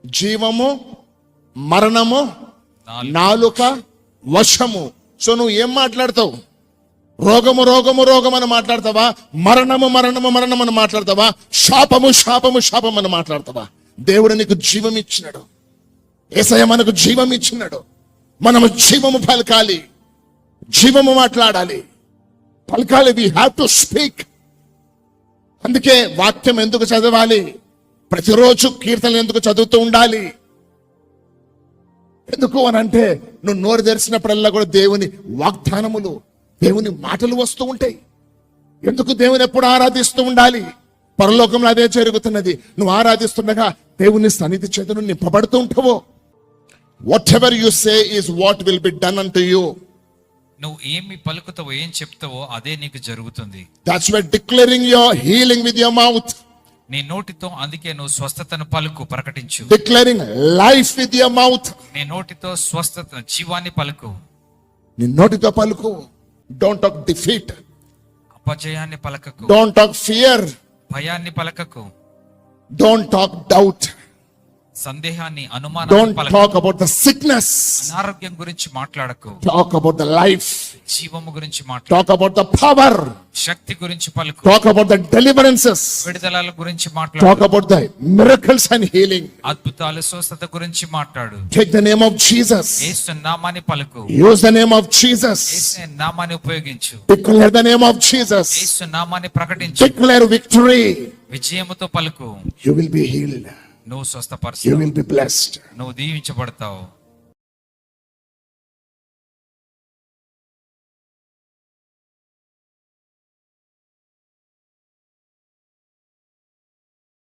జీవము, మరణము, నాలుక వశము. సో నువ్వు ఏం మాట్లాడతావు? రోగము రోగము రోగం అని మాట్లాడతావా? మరణము మరణము మరణం అని మాట్లాడతావా? శాపము శాపము శాపం అని మాట్లాడతావా? దేవుడు నీకు జీవం ఇచ్చినాడు. యేసయ్య మనకు జీవం ఇచ్చినాడు. మనము జీవము పలకాలి, జీవము మాట్లాడాలి, పలకాలి. We have to speak. అందుకే వాక్యం ఎందుకు చదవాలి? ప్రతిరోజు కీర్తనలు ఎందుకు చదువుతూ ఉండాలి? ఎందుకు అని అంటే నువ్వు నోరు తెరిచినప్పుడల్లా కూడా దేవుని వాగ్దానములు, దేవుని మాటలు వస్తూ ఉంటాయి. ఎందుకు దేవుని ఎప్పుడు ఆరాధిస్తూ ఉండాలి? పరలోకంలో అదే జరుగుతున్నది. నువ్వు ఆరాధిస్తుండగా దేవుని సన్నిధి చేత నువ్వు నింపబడుతూ ఉంటావు. Whatever you say is what will be done అంటు యు. నువ్వు ఏమి పలుకుతావో, ఏం చెప్తావో అదే నీకు జరుగుతుంది. That's why declaring your healing with your mouth. నీ నోటితో అందుకే నువ్వు స్వస్థతను పలుకు, ప్రకటించు. Declaring life with your mouth. నీ నోటితో స్వస్థత, జీవాన్ని పలుకు. నీ నోటితో పలుకు. Don't talk defeat. అపజయాన్ని పలకకు. Don't talk fear. భయాన్ని పలకకు. Don't talk doubt. సందేహాన్ని, అనుమానాన్ని డోంట్ పలకకు. Talk about the sickness. అనారోగ్యం గురించి మాట్లాడకు. Talk about the life. జీవము గురించి మాట్లాడు. Talk about the power. శక్తి గురించి పలుకు. Talk about the deliverances. విడుదలల గురించి టాక్ మాట్లాడు. About the miracles and healing. అద్భుతాలు, స్వస్థత గురించి మాట్లాడు. Take the name of Jesus. Yesu నామాన్ని పలుకు. Use the name of Jesus. Yesu నామాన్ని ఉపయోగించు. Declare the name of Jesus. Yesu నామాన్ని ప్రకటించు. Declare victory. విజయముతో పలుకు. You will be healed. నువ్వు You స్వస్థపరచు. will be blessed. నువ్వు దీవించబడతావు.